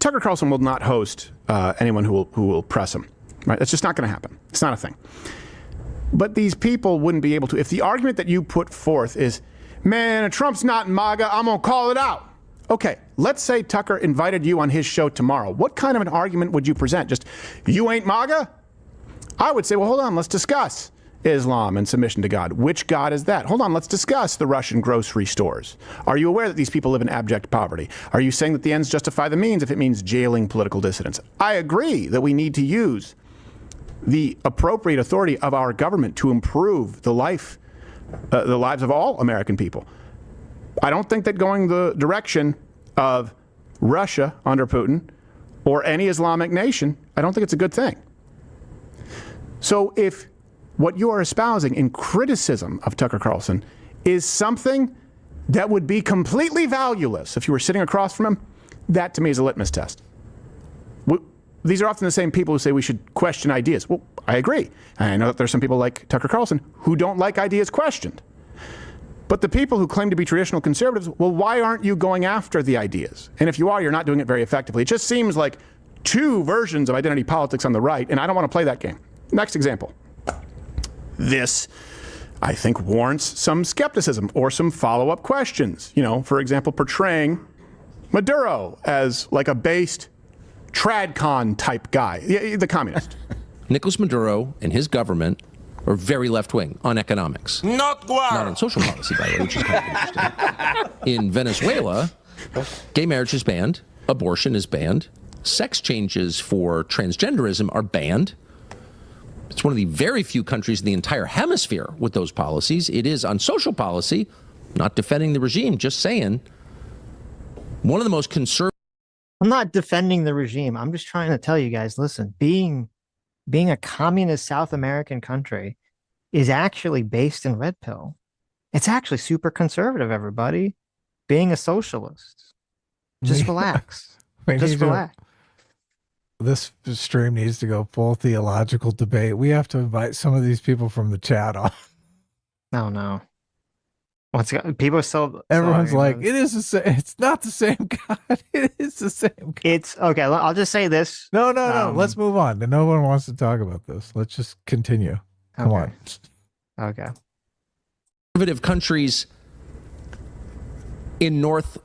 Tucker Carlson will not host anyone who will press him. Right? That's just not going to happen. It's not a thing. But these people wouldn't be able to. If the argument that you put forth is, man, Trump's not MAGA, I'm going to call it out. Okay, let's say Tucker invited you on his show tomorrow. What kind of an argument would you present? Just, you ain't MAGA? I would say, well, hold on, let's discuss Islam and submission to God. Which God is that? Hold on, let's discuss the Russian grocery stores. Are you aware that these people live in abject poverty? Are you saying that the ends justify the means if it means jailing political dissidents? I agree that we need to use the appropriate authority of our government to improve the lives of all American people. I don't think that going the direction of Russia under Putin or any Islamic nation, I don't think it's a good thing. So if what you are espousing in criticism of Tucker Carlson is something that would be completely valueless if you were sitting across from him, that to me is a litmus test. These are often the same people who say we should question ideas. Well, I agree. And I know that there's some people like Tucker Carlson who don't like ideas questioned. But the people who claim to be traditional conservatives, well, why aren't you going after the ideas? And if you are, you're not doing it very effectively. It just seems like two versions of identity politics on the right, and I don't want to play that game. Next example. This, I think, warrants some skepticism or some follow-up questions. You know, for example, portraying Maduro as like a based TradCon type guy, the communist. Nicolas Maduro and his government are very left-wing on economics. Not on social policy, by the way, which is kind of interesting. In Venezuela, gay marriage is banned, abortion is banned, sex changes for transgenderism are banned. It's one of the very few countries in the entire hemisphere with those policies. It is on social policy, not defending the regime, just saying, one of the most conservative. I'm not defending the regime. I'm just trying to tell you guys, listen, being a communist South American country is actually based in red pill. It's actually super conservative, everybody. Being a socialist. Just relax. Just relax. This stream needs to go full theological debate. We have to invite some of these people from the chat on. No. People are still. Everyone's like, it is the same. It's not the same God. It is the same God. It's okay. I'll just say this. No. Let's move on. No one wants to talk about this. Let's just continue. Come on. Okay. Conservative countries in North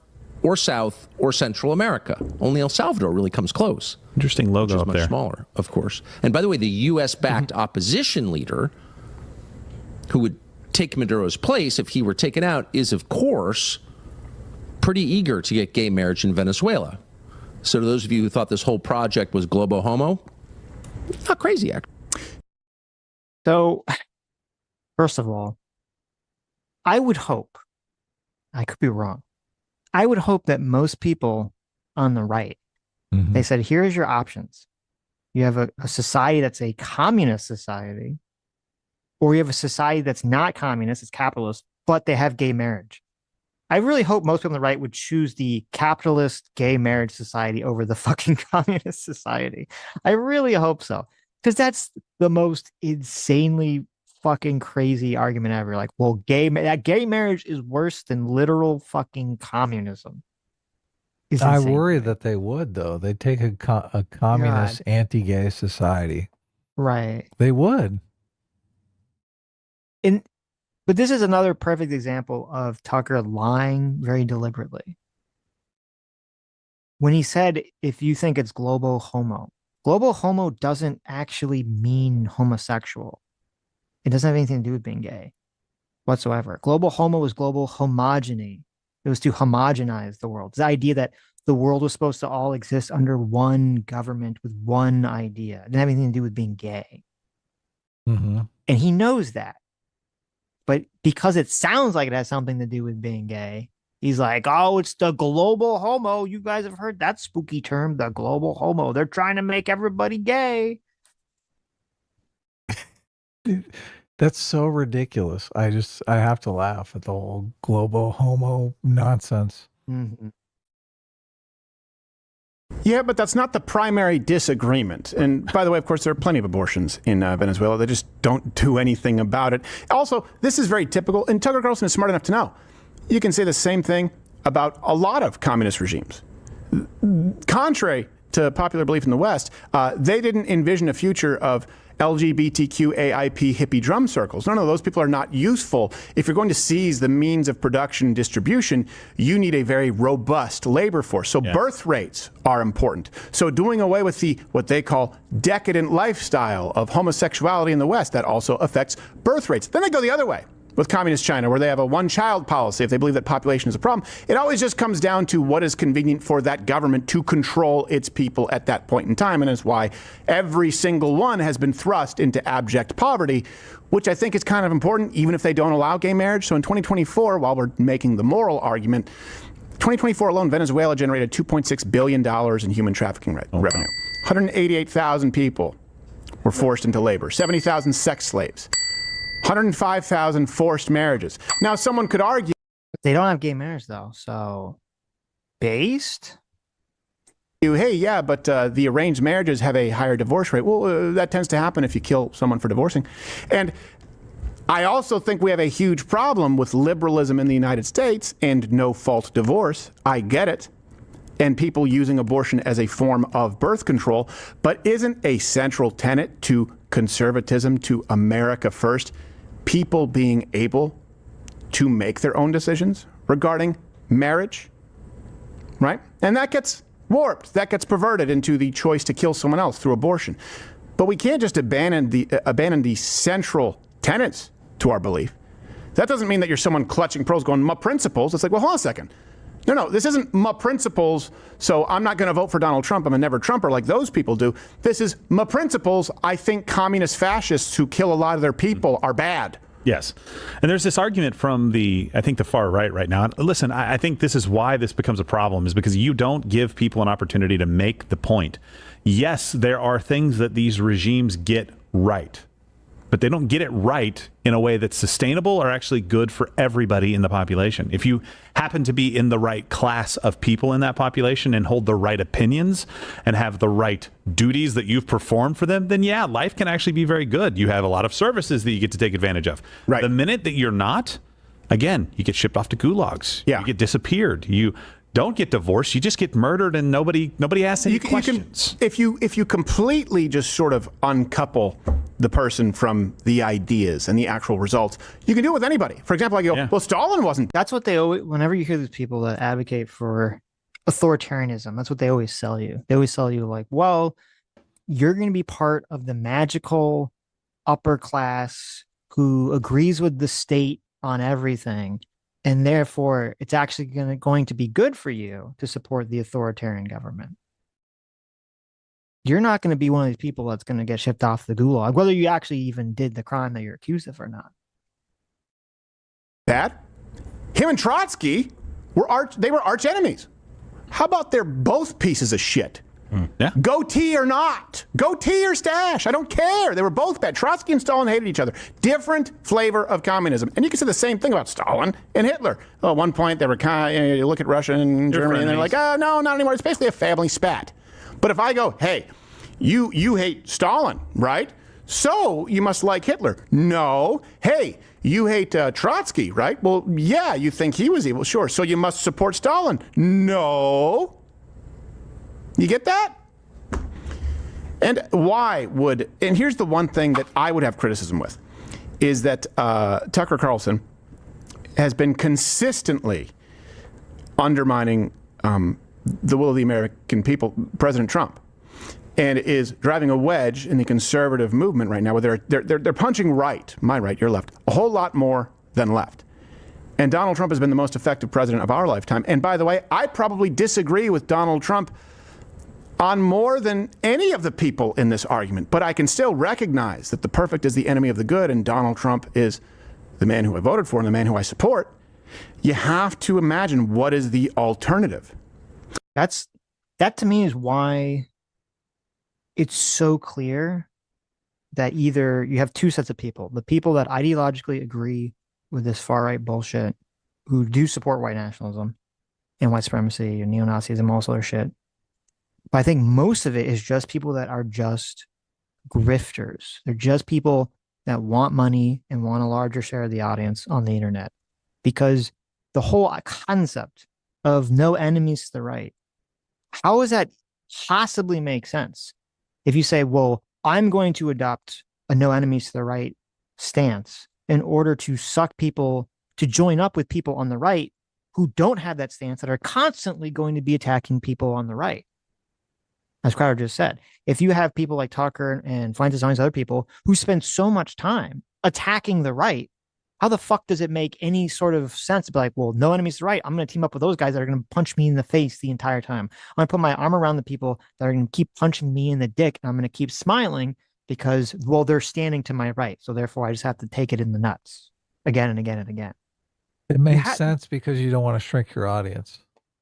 or South or Central America. Only El Salvador really comes close. Interesting logo which is up much there. Smaller, of course. And by the way, the U.S.-backed opposition leader who would take Maduro's place if he were taken out is, of course, pretty eager to get gay marriage in Venezuela. So to those of you who thought this whole project was globo homo, not crazy, actually. So, first of all, I would hope, I could be wrong, I would hope that most people on the right, they said, here's your options. You have a society that's a communist society, or you have a society that's not communist, it's capitalist, but they have gay marriage. I really hope most people on the right would choose the capitalist gay marriage society over the fucking communist society. I really hope so. Because that's the most insanely fucking crazy argument ever. Like, well, gay marriage is worse than literal fucking communism. I worry that they would, though. They'd take a communist anti-gay society. Right. They would. But this is another perfect example of Tucker lying very deliberately. When he said, if you think it's global homo doesn't actually mean homosexual. It doesn't have anything to do with being gay whatsoever. Global homo is global homogeny. It was to homogenize the world. The idea that the world was supposed to all exist under one government with one idea. It didn't have anything to do with being gay. And he knows that. But because it sounds like it has something to do with being gay, he's like, oh, it's the global homo. You guys have heard that spooky term, the global homo. They're trying to make everybody gay. That's so ridiculous. I have to laugh at the whole global homo nonsense. Yeah, but that's not the primary disagreement. And by the way, of course, there are plenty of abortions in Venezuela. They just don't do anything about it. Also, this is very typical, and Tucker Carlson is smart enough to know. You can say the same thing about a lot of communist regimes. Contrary to popular belief in the West, they didn't envision a future of LGBTQ AIP hippie drum circles. No, those people are not useful. If you're going to seize the means of production and distribution, you need a very robust labor force. So birth rates are important. So doing away with the what they call decadent lifestyle of homosexuality in the West, that also affects birth rates. Then they go the other way with communist China, where they have a one-child policy if they believe that population is a problem. It always just comes down to what is convenient for that government to control its people at that point in time, and is why every single one has been thrust into abject poverty, which I think is kind of important, even if they don't allow gay marriage. So in 2024, while we're making the moral argument, 2024 alone, Venezuela generated $2.6 billion in human trafficking revenue. 188,000 people were forced into labor, 70,000 sex slaves. 105,000 forced marriages. Now, someone could argue they don't have gay marriage, though. So, based? Hey, yeah, but the arranged marriages have a higher divorce rate. Well, that tends to happen if you kill someone for divorcing. And I also think we have a huge problem with liberalism in the United States and no-fault divorce. I get it. And people using abortion as a form of birth control. But isn't a central tenet to conservatism, to America first, people being able to make their own decisions regarding marriage, right? And that gets warped, that gets perverted into the choice to kill someone else through abortion. But we can't just abandon the central tenets to our belief. That doesn't mean that you're someone clutching pearls going, my principles. It's like, well, hold on a second. No, this isn't my principles, so I'm not going to vote for Donald Trump. I'm a never Trumper like those people do. This is my principles. I think communist fascists who kill a lot of their people are bad. Yes. And there's this argument from the far right now. Listen, I think this is why this becomes a problem, is because you don't give people an opportunity to make the point. Yes, there are things that these regimes get right, but they don't get it right in a way that's sustainable or actually good for everybody in the population. If you happen to be in the right class of people in that population and hold the right opinions and have the right duties that you've performed for them, then yeah, life can actually be very good. You have a lot of services that you get to take advantage of. Right. The minute that you're not, again, you get shipped off to gulags. Yeah. You get disappeared. You don't get divorced. You just get murdered, and nobody asks any questions. If you completely just sort of uncouple the person from the ideas and the actual results, you can do it with anybody. For example, I go, well, Stalin wasn't. That's what they always, whenever you hear these people that advocate for authoritarianism, that's what they always sell you. They always sell you like, well, you're going to be part of the magical upper class who agrees with the state on everything. And therefore, it's actually going to be good for you to support the authoritarian government. You're not going to be one of these people that's going to get shipped off the gulag, whether you actually even did the crime that you're accused of or not. Bad. Him and Trotsky were arch enemies. How about they're both pieces of shit? Yeah. Goatee or not, goatee or stash, I don't care. They were both bad. Trotsky and Stalin hated each other. Different flavor of communism. And you can say the same thing about Stalin and Hitler. Well, at one point, they were you look at Russia and Germany, and they're like, oh, no, not anymore. It's basically a family spat. But if I go, hey, you hate Stalin, right? So you must like Hitler. No. Hey, you hate Trotsky, right? Well, yeah, you think he was evil. Sure. So you must support Stalin. No. You get that? And and here's the one thing that I would have criticism with, is that Tucker Carlson has been consistently undermining the will of the American people, President Trump, and is driving a wedge in the conservative movement right now, where they're punching right, my right, your left, a whole lot more than left. And Donald Trump has been the most effective president of our lifetime. And by the way, I probably disagree with Donald Trump on more than any of the people in this argument, but I can still recognize that the perfect is the enemy of the good, and Donald Trump is the man who I voted for and the man who I support. You have to imagine, what is the alternative? That to me is why it's so clear that either you have two sets of people: the people that ideologically agree with this far-right bullshit, who do support white nationalism and white supremacy and neo-Nazism and all this other shit. But I think most of it is just people that are just grifters. They're just people that want money and want a larger share of the audience on the internet. Because the whole concept of no enemies to the right How does that possibly make sense? If you say, well, I'm going to adopt a no enemies to the right stance in order to suck people to join up with people on the right who don't have that stance, that are constantly going to be attacking people on the right. As Crowder just said, if you have people like Tucker and Fuentes and other people who spend so much time attacking the right, how the fuck does it make any sort of sense to be like, well, no enemies to the right, I'm going to team up with those guys that are going to punch me in the face the entire time. I'm going to put my arm around the people that are going to keep punching me in the dick, and I'm going to keep smiling because, well, they're standing to my right. So therefore, I just have to take it in the nuts again and again and again. It makes sense because you don't want to shrink your audience.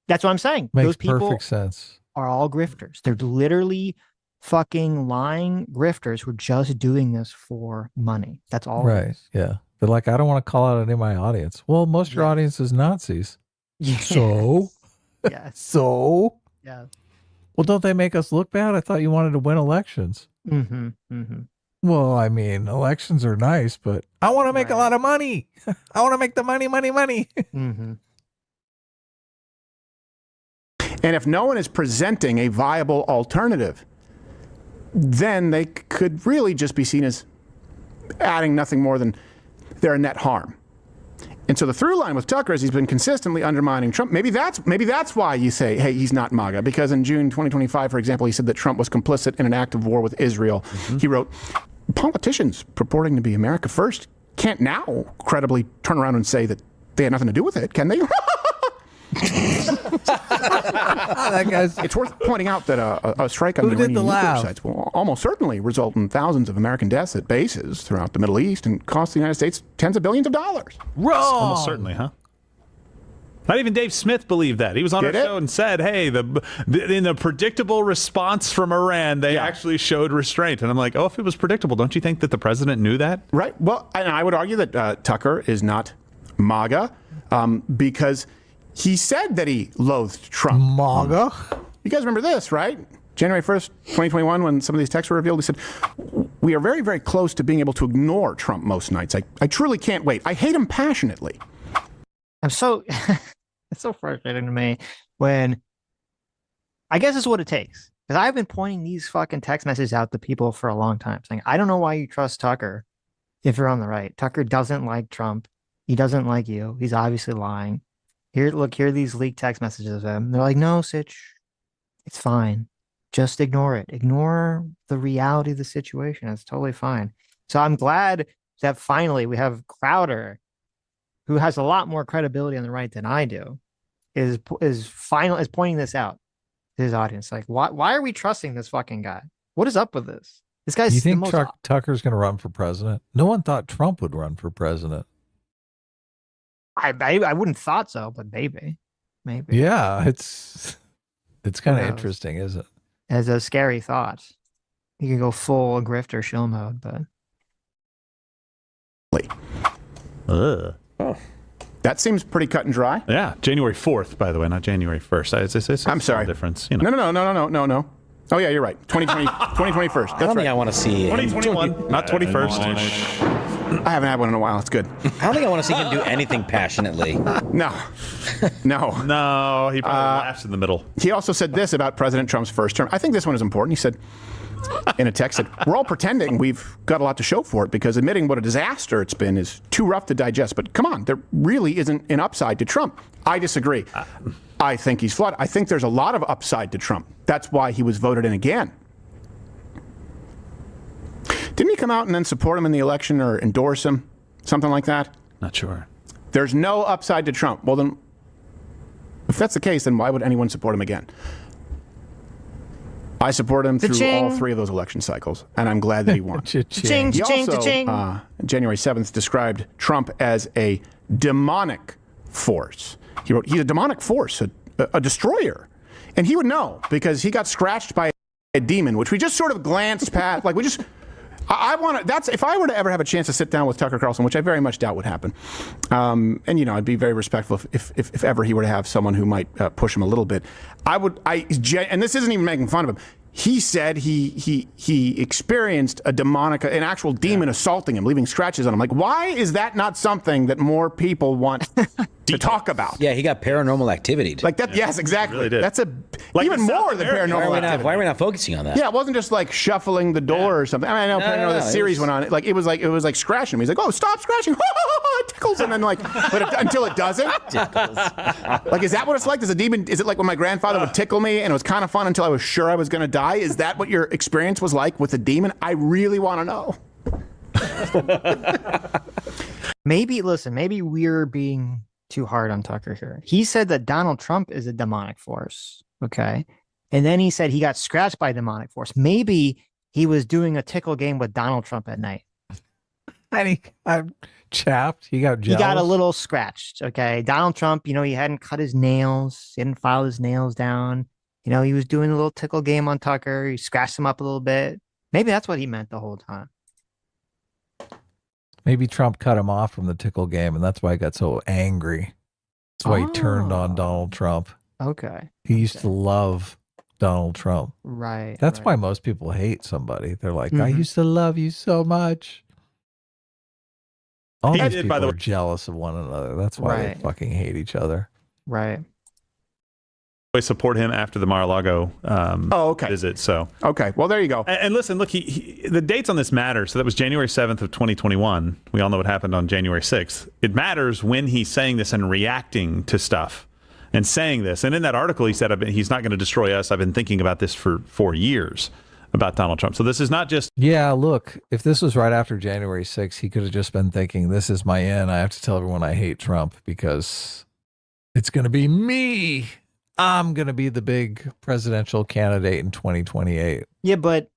That's what I'm saying. Makes Those people perfect sense. Are all grifters. They're literally fucking lying grifters who are just doing this for money. That's all. Right. Yeah. But like, I don't want to call out any of my audience. Well, most of your audience is Nazis. Yeah. So? Yeah. So? Yeah. Well, don't they make us look bad? I thought you wanted to win elections. Mm-hmm. Mm-hmm. Well, I mean, elections are nice, but I want to make a lot of money. I want to make the money. Mm-hmm. And if no one is presenting a viable alternative, then they could really just be seen as adding nothing more than they're a net harm. And so the through line with Tucker is he's been consistently undermining Trump. Maybe that's why you say, hey, he's not MAGA. Because in June 2025, for example, he said that Trump was complicit in an act of war with Israel. Mm-hmm. He wrote, politicians purporting to be America first can't now credibly turn around and say that they had nothing to do with it, can they? That guy's... It's worth pointing out that a strike on the Iranian nuclear sites will almost certainly result in thousands of American deaths at bases throughout the Middle East and cost the United States tens of billions of dollars. Wrong. Almost certainly, huh? Not even Dave Smith believed that. He was on our show and said, hey, in the predictable response from Iran, they actually showed restraint. And I'm like, oh, if it was predictable, don't you think that the president knew that? Right. Well, and I would argue that Tucker is not MAGA because he said that he loathed Trump. MAGA? You guys remember this, right? January 1st, 2021, when some of these texts were revealed, he said, we are very, very close to being able to ignore Trump most nights. I truly can't wait. I hate him passionately. It's so frustrating to me when, I guess it's what it takes. Because I've been pointing these fucking text messages out to people for a long time, saying, I don't know why you trust Tucker if you're on the right. Tucker doesn't like Trump. He doesn't like you. He's obviously lying. Here are these leaked text messages of him. They're like, no, Sitch, it's fine. Just ignore it. Ignore the reality of the situation. It's totally fine. So I'm glad that finally we have Crowder, who has a lot more credibility on the right than I do, is pointing this out to his audience. Like, why are we trusting this fucking guy? What is up with this? This guy's. You think Tucker's going to run for president? No one thought Trump would run for president. I wouldn't thought so, but maybe. Yeah, it's kind of interesting, isn't it? As a scary thought. You can go full grifter shill mode, but. That seems pretty cut and dry. Yeah, January 4th, by the way, not January 1st. It's I'm sorry. Difference. You know. No. Oh, yeah, you're right. 2020, 2021st. That's I don't think I want to see 2021, not 21st. I haven't had one in a while. It's good. I don't think I want to see him do anything passionately. No. No, he probably laughs in the middle. He also said this about President Trump's first term. I think this one is important. He said in a text that we're all pretending we've got a lot to show for it because admitting what a disaster it's been is too rough to digest. But come on, there really isn't an upside to Trump. I disagree. I think he's flawed. I think there's a lot of upside to Trump. That's why he was voted in again. Didn't he come out and then support him in the election or endorse him? Something like that? Not sure. There's no upside to Trump. Well, then, if that's the case, then why would anyone support him again? I support him through all three of those election cycles, and I'm glad that he won. He also, January 7th, described Trump as a demonic force. He wrote, he's a demonic force, a destroyer. And he would know, because he got scratched by a demon, which we just sort of glanced past. Like, we just... I want to. That's if I were to ever have a chance to sit down with Tucker Carlson, which I very much doubt would happen. And I'd be very respectful if ever he were to have someone who might push him a little bit. I would. And this isn't even making fun of him. he said he experienced an actual demon assaulting him, leaving scratches on him. Like, why is that not something that more people want to talk about? Yeah, he got paranormal activity. Like that. Yes, exactly. Really did. That's even more than paranormal activity. Why are we not focusing on that? Yeah, it wasn't just like shuffling the door or something. I mean, I know the series went on. Like it was like scratching him. He's like, "Oh, stop scratching!" It tickles, and then until it doesn't. Like, is that what it's like? Does a demon? Is it like when my grandfather would tickle me, and it was kind of fun until I was sure I was going to die? Is that what your experience was like with a demon? I really want to know. Maybe we're being too hard on Tucker here. He said that Donald Trump is a demonic force. Okay. And then he said he got scratched by a demonic force. Maybe he was doing a tickle game with Donald Trump at night. And he got chapped. He got jealous. He got a little scratched. Okay. Donald Trump, he hadn't cut his nails. He hadn't filed his nails down. He was doing a little tickle game on Tucker. He scratched him up a little bit. Maybe that's what he meant the whole time. Maybe Trump cut him off from the tickle game, and that's why he got so angry. That's why he turned on Donald Trump. Okay. He used to love Donald Trump. Right. That's why most people hate somebody. They're like, I used to love you so much. All these people are jealous of one another. That's why they fucking hate each other. Right. I support him after the Mar-a-Lago visit. So okay, well there you go. And listen, look, the dates on this matter. So that was January 7th of 2021. We all know what happened on January 6th. It matters when he's saying this and reacting to stuff and saying this. And in that article, he said he's not going to destroy us. I've been thinking about this for 4 years about Donald Trump. So this is not just look, if this was right after January 6th, he could have just been thinking, this is my end. I have to tell everyone I hate Trump because it's going to be me. I'm going to be the big presidential candidate in 2028. Yeah, but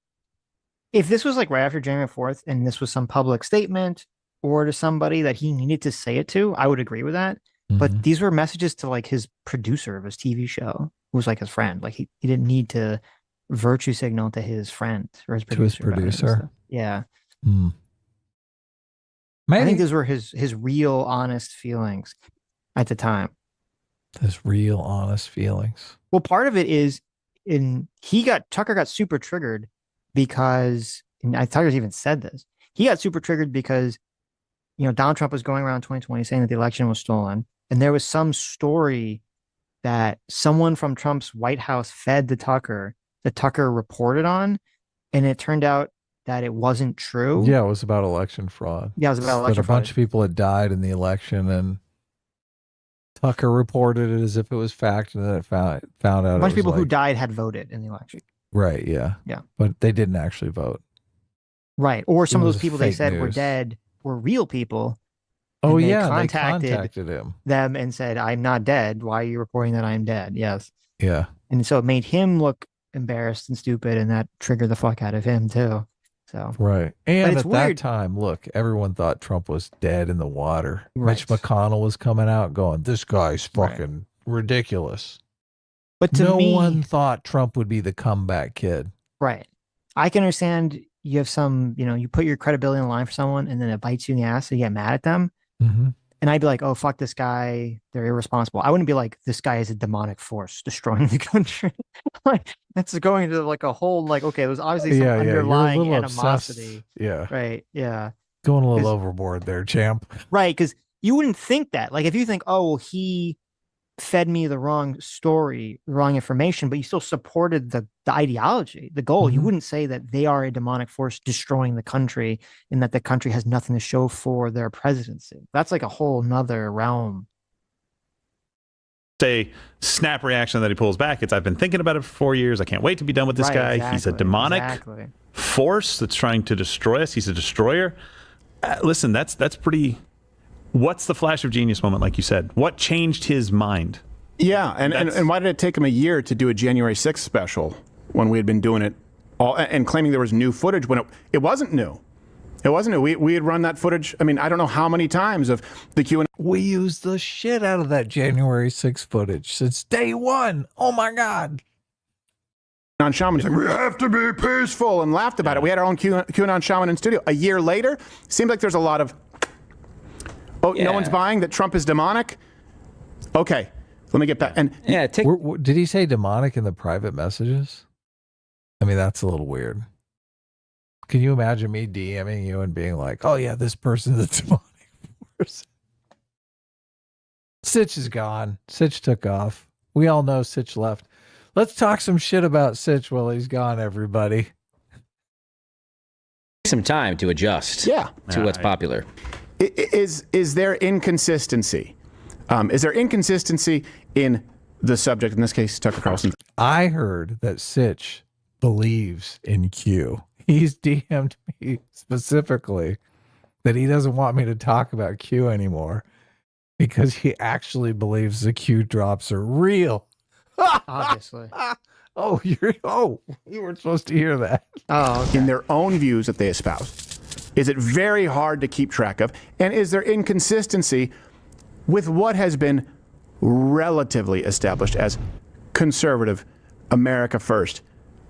if this was like right after January 4th and this was some public statement or to somebody that he needed to say it to, I would agree with that. But these were messages to like his producer of his TV show, who was like his friend. Like he didn't need to virtue signal to his friend or his producer. To his producer? Yeah. Maybe. I think those were his real honest feelings at the time. His real honest feelings. Well, part of it is Tucker got super triggered because, and Tucker's even said this, he got super triggered because, Donald Trump was going around 2020 saying that the election was stolen. And there was some story that someone from Trump's White House fed to Tucker that Tucker reported on. And it turned out that it wasn't true. Yeah, it was about election fraud. Yeah, it was about election fraud. A bunch of people had died in the election, and Tucker reported it as if it was fact, and then it found out a bunch of people who died had voted in the election. Right, yeah. Yeah. But they didn't actually vote. Right. Or some of those people they said were dead were real people. Oh, they yeah. Contacted him. Them and said, I'm not dead. Why are you reporting that I'm dead? Yes. Yeah. And so it made him look embarrassed and stupid, and that triggered the fuck out of him, too. So right. And at that time, look, everyone thought Trump was dead in the water. Right. Mitch McConnell was coming out going, this guy's fucking ridiculous. But to no one thought Trump would be the comeback kid. Right. I can understand you have some, you put your credibility on the line for someone and then it bites you in the ass and you get mad at them. And I'd be like, oh, fuck this guy. They're irresponsible. I wouldn't be like, this guy is a demonic force destroying the country. Like, that's going into like a whole, like, okay, there's obviously some underlying animosity. Obsessed. Yeah. Right. Yeah. Going a little overboard there, champ. Right. Because you wouldn't think that. Like, if you think, oh, he fed me the wrong story, the wrong information, but you still supported the ideology, the goal. You wouldn't say that they are a demonic force destroying the country and that the country has nothing to show for their presidency. That's like a whole nother realm. Say snap reaction that he pulls back. It's, I've been thinking about it for 4 years. I can't wait to be done with this guy. Exactly, He's a demonic force that's trying to destroy us. He's a destroyer. Listen, that's pretty. What's the flash of genius moment, like you said? What changed his mind? Yeah, and why did it take him a year to do a January 6th special when we had been doing it all and claiming there was new footage when it wasn't new? It wasn't new. We had run that footage, I mean, I don't know how many times of the Q&A. We used the shit out of that January 6th footage since day one. Oh, my God. QAnon shaman, he's like, we have to be peaceful, and laughed about it. We had our own QAnon shaman in studio. A year later, seems like there's a lot of, no one's buying that Trump is demonic? Okay, let me get back. And did he say demonic in the private messages? I mean, that's a little weird. Can you imagine me DMing you and being like, oh yeah, this person's a demonic force? Sitch is gone. Sitch took off. We all know Sitch left. Let's talk some shit about Sitch while he's gone, everybody. Some time to adjust to what's popular. Is there inconsistency? Is there inconsistency in the subject, in this case, Tucker Carlson? I heard that Sitch believes in Q. He's DM'd me specifically that he doesn't want me to talk about Q anymore because he actually believes the Q drops are real. Obviously. You weren't supposed to hear that. Oh, okay. In their own views that they espouse. Is it very hard to keep track of? And is there inconsistency with what has been relatively established as conservative, America first,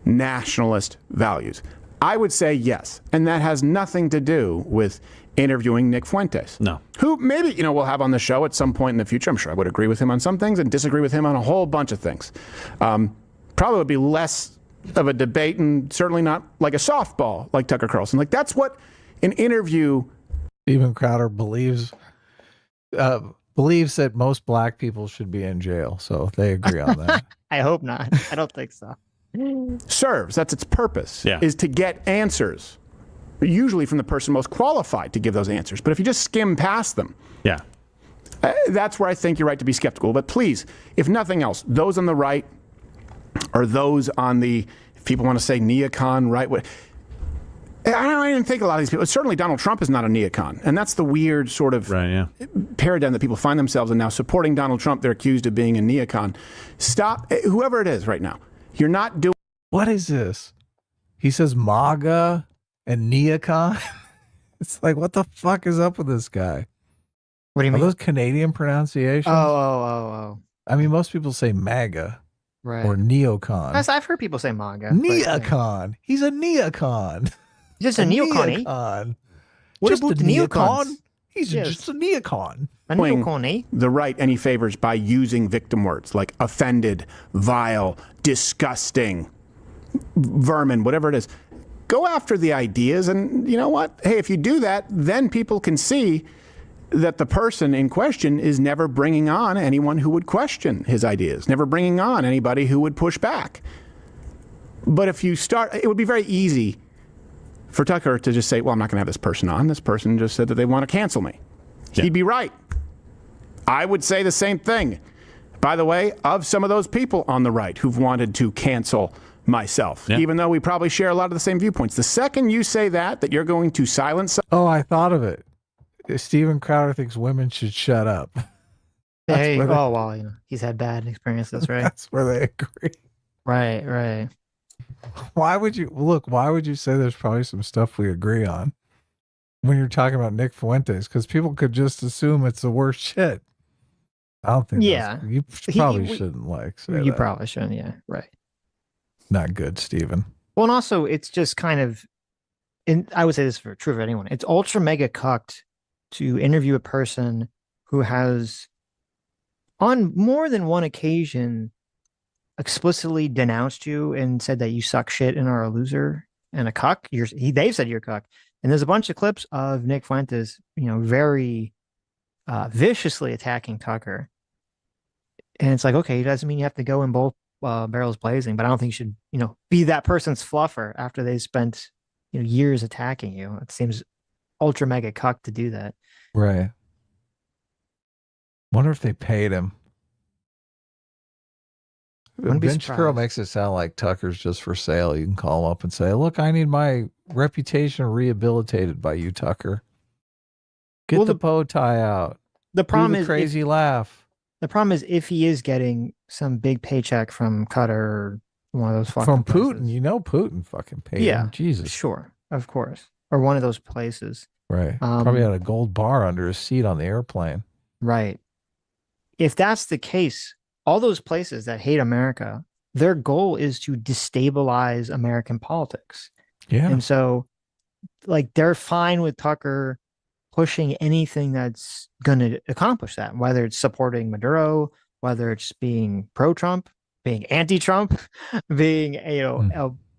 nationalist values? I would say yes. And that has nothing to do with interviewing Nick Fuentes. No. Who maybe, we'll have on the show at some point in the future. I'm sure I would agree with him on some things and disagree with him on a whole bunch of things. Probably would be less of a debate and certainly not like a softball like Tucker Carlson. Like that's what an interview. Steven Crowder believes that most black people should be in jail. So they agree on that. I hope not. I don't think so. Serves. That's its purpose, is to get answers, usually from the person most qualified to give those answers. But if you just skim past them, that's where I think you're right to be skeptical. But please, if nothing else, those on the right or those on the, if people want to say neocon right, I don't even think a lot of these people, certainly Donald Trump is not a neocon. And that's the weird sort of paradigm that people find themselves in now. Supporting Donald Trump, they're accused of being a neocon. Stop, whoever it is right now. You're not doing. What is this? He says MAGA and neocon. It's like, what the fuck is up with this guy? What do you mean? Are those Canadian pronunciations? Oh. I mean, most people say MAGA or neocon. Yes, I've heard people say MAGA. Neocon. He's a neocon. He's just a neocon. What just about a the neocons? He's just a neocon. A neocon, the right any favors by using victim words like offended, vile, disgusting, vermin, whatever it is. Go after the ideas, and you know what? Hey, if you do that, then people can see that the person in question is never bringing on anyone who would question his ideas, never bringing on anybody who would push back. But if you start, it would be very easy for Tucker to just say, well, I'm not going to have this person on. This person just said that they want to cancel me. He'd be right. I would say the same thing, by the way, of some of those people on the right who've wanted to cancel myself, even though we probably share a lot of the same viewpoints. The second you say that you're going to silence. Oh, I thought of it. Steven Crowder thinks women should shut up. Hey, he's had bad experiences, right? That's where they agree. Right. Why would you say there's probably some stuff we agree on when you're talking about Nick Fuentes? Because people could just assume it's the worst shit. I don't think. Yeah, you probably shouldn't say you that. probably shouldn't. Yeah, right. Not good, Steven. Well, and also it's just kind of, and I would say this for true for anyone. It's ultra mega cucked to interview a person who has, on more than one occasion, explicitly denounced you and said that you suck shit and are a loser and a cuck. They've said you're a cuck. And there's a bunch of clips of Nick Fuentes, very viciously attacking Tucker. And it's like, okay, it doesn't mean you have to go in both barrels blazing, but I don't think you should, be that person's fluffer after they spent, years attacking you. It seems ultra mega cuck to do that. Right. Wonder if they paid him. Ben Shapiro makes it sound like Tucker's just for sale. You can call him up and say, look, I need my reputation rehabilitated by you, Tucker. Get the bow tie out. The problem is crazy laugh. The problem is if he is getting some big paycheck from Qatar or one of those fucking from places. Putin, Putin fucking paid him. Jesus. Sure. Of course. Or one of those places. Right. Probably had a gold bar under his seat on the airplane. Right. If that's the case, all those places that hate America, their goal is to destabilize American politics. Yeah. And so, they're fine with Tucker pushing anything that's going to accomplish that, whether it's supporting Maduro, whether it's being pro-Trump, being anti-Trump, being,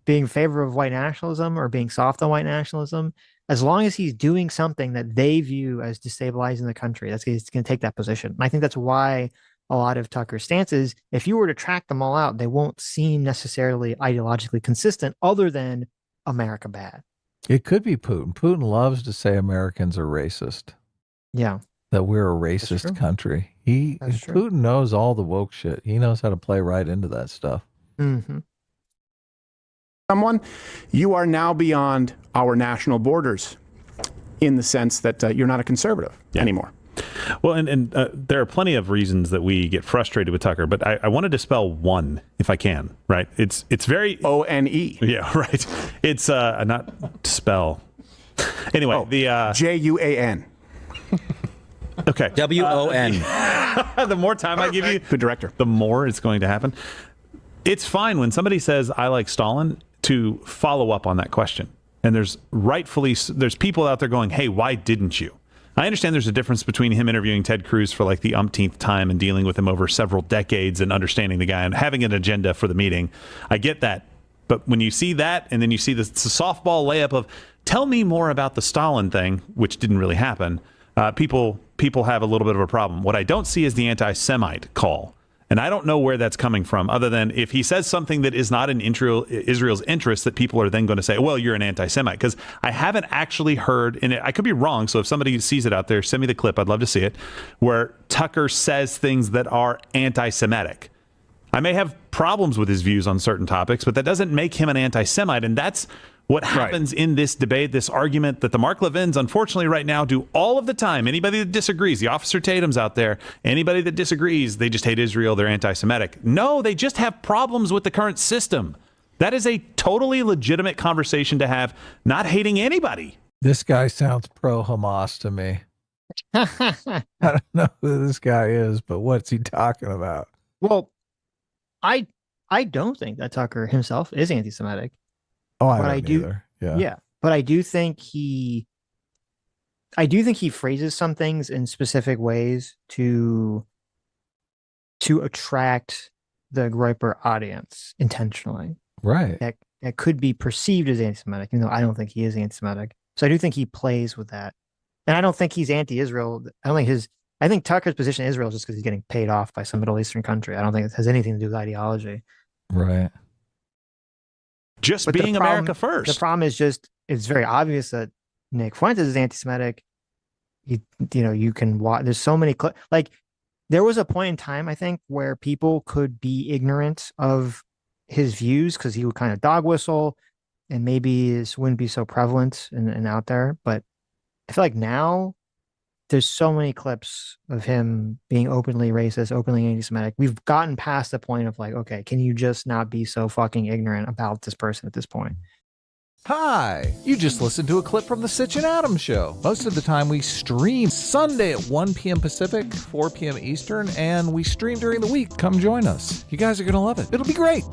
being in favor of white nationalism or being soft on white nationalism, as long as he's doing something that they view as destabilizing the country, he's going to take that position. And I think that's why a lot of Tucker's stances, if you were to track them all out, they won't seem necessarily ideologically consistent other than America bad. It could be Putin. Putin loves to say Americans are racist. Yeah. That we're a racist country. Putin knows all the woke shit. He knows how to play right into that stuff. Mm-hmm. Someone, you are now beyond our national borders in the sense that you're not a conservative anymore. Well, and there are plenty of reasons that we get frustrated with Tucker, but I want to dispel one if I can, right? It's very... O-N-E. Yeah, right. It's not spell. Anyway, the... J-U-A-N. Okay. W-O-N. The more time I give you, good director, the more it's going to happen. It's fine when somebody says, I like Stalin, to follow up on that question. And there's people out there going, hey, why didn't you? I understand there's a difference between him interviewing Ted Cruz for like the umpteenth time and dealing with him over several decades and understanding the guy and having an agenda for the meeting. I get that. But when you see that and then you see this softball layup of, tell me more about the Stalin thing, which didn't really happen, people have a little bit of a problem. What I don't see is the anti-Semite call. And I don't know where that's coming from, other than if he says something that is not in Israel's interest, that people are then going to say, well, you're an anti-Semite. Because I haven't actually heard, and I could be wrong, so if somebody sees it out there, send me the clip. I'd love to see it, where Tucker says things that are anti-Semitic. I may have problems with his views on certain topics, but that doesn't make him an anti-Semite. And that's what happens in this debate, this argument that the Mark Levins, unfortunately, right now do all of the time. Anybody that disagrees, the Officer Tatum's out there, anybody that disagrees, they just hate Israel, they're anti-Semitic. No, they just have problems with the current system. That is a totally legitimate conversation to have, not hating anybody. This guy sounds pro-Hamas to me. I don't know who this guy is, but what's he talking about? Well, I don't think that Tucker himself is anti-Semitic. Oh, I do either. Yeah, but I do think he phrases some things in specific ways to attract the Groyper audience intentionally. Right. That could be perceived as anti-Semitic, even though I don't think he is anti-Semitic. So I do think he plays with that. And I don't think he's anti-Israel. I think Tucker's position in Israel is just because he's getting paid off by some Middle Eastern country. I don't think it has anything to do with ideology. Right. Just being America first. The problem is just, it's very obvious that Nick Fuentes is anti-Semitic. You can watch, there's so many like there was a point in time, I think, where people could be ignorant of his views because he would kind of dog whistle and maybe this wouldn't be so prevalent and out there. But I feel like now there's so many clips of him being openly racist, openly anti-Semitic. We've gotten past the point of like, okay, can you just not be so fucking ignorant about this person at this point? Hi, you just listened to a clip from the Sitch Adam show. Most of the time we stream Sunday at 1 p.m. Pacific, 4 p.m. Eastern, and we stream during the week. Come join us. You guys are going to love it. It'll be great.